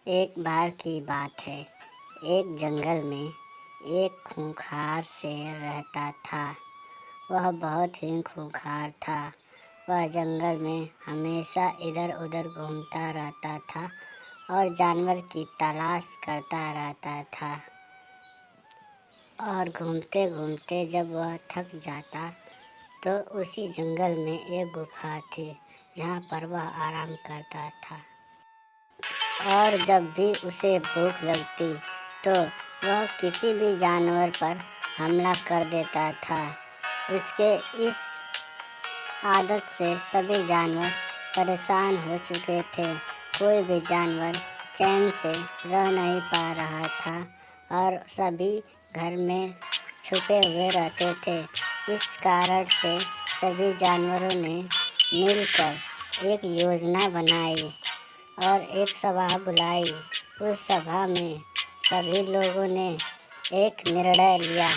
एक बार की बात है। एक जंगल में एक खूंखार शेर रहता था। वह बहुत ही खूंखार था। वह जंगल में हमेशा इधर उधर घूमता रहता था और जानवर की तलाश करता रहता था। और घूमते घूमते जब वह थक जाता तो उसी जंगल में एक गुफा थी जहाँ पर वह आराम करता था। और जब भी उसे भूख लगती तो वह किसी भी जानवर पर हमला कर देता था। उसके इस आदत से सभी जानवर परेशान हो चुके थे। कोई भी जानवर चैन से रह नहीं पा रहा था और सभी घर में छुपे हुए रहते थे। इस कारण से सभी जानवरों ने मिलकर एक योजना बनाई और एक सभा बुलाई। उस सभा में सभी लोगों ने एक निर्णय लिया।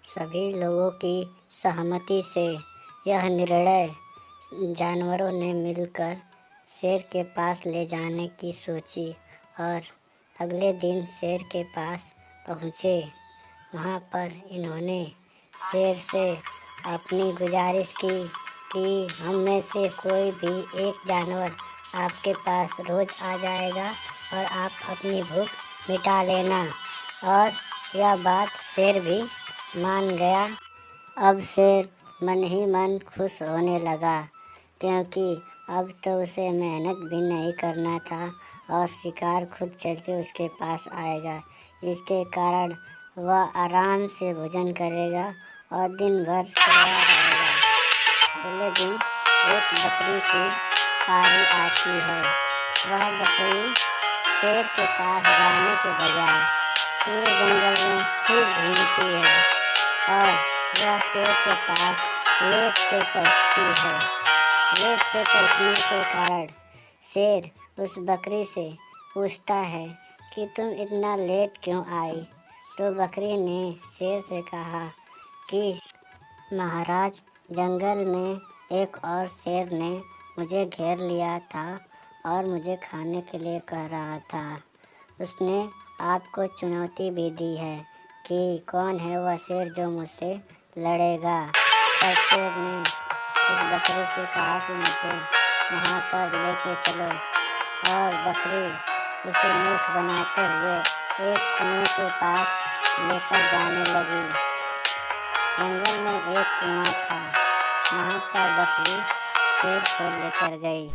सभी लोगों की सहमति से यह निर्णय जानवरों ने मिलकर शेर के पास ले जाने की सोची और अगले दिन शेर के पास पहुँचे। वहाँ पर इन्होंने शेर से अपनी गुजारिश की कि हम में से कोई भी एक जानवर आपके पास रोज़ आ जाएगा और आप अपनी भूख मिटा लेना। और यह बात शेर भी मान गया। अब शेर मन ही मन खुश होने लगा क्योंकि अब तो उसे मेहनत भी नहीं करना था और शिकार खुद चल के उसके पास आएगा। इसके कारण वह आराम से भोजन करेगा और दिन भर सोया रहेगा। अगले दिन एक बकरी की बारी आती है। वह बकरी शेर के पास जाने के बजाय पूरे जंगल में खूब घूमती है और वह शेर के पास लेट से पहुँचती है। लेट से पहुँचने के कारण शेर उस बकरी से पूछता है कि तुम इतना लेट क्यों आई। तो बकरी ने शेर से कहा कि महाराज, जंगल में एक और शेर ने मुझे घेर लिया था और मुझे खाने के लिए कह रहा था। उसने आपको चुनौती भी दी है कि कौन है वह शेर जो मुझसे लड़ेगा। तब शेर ने उस बकरी से कहा कि मुझे वहाँ पर लेके चलो। और बकरी उसे मूर्ख बनाते हुए एक कुएं के पास लेकर जाने लगी। जंगल में एक कुआं था। वहाँ पर बकरी शेर को लेकर गई।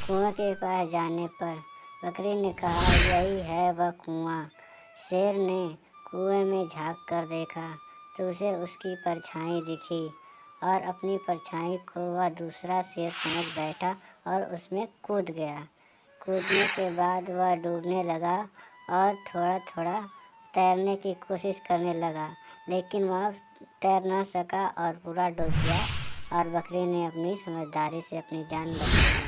कुएं के पास जाने पर बकरी ने कहा, यही है वह कुआं। शेर ने कुएं में झांक कर देखा तो उसे उसकी परछाई दिखी और अपनी परछाई को वह दूसरा शेर समझ बैठा और उसमें कूद गया। कूदने के बाद वह डूबने लगा और थोड़ा थोड़ा तैरने की कोशिश करने लगा, लेकिन वह तैर न सका और पूरा डूब गया। और बकरी ने अपनी समझदारी से अपनी जान बचाई।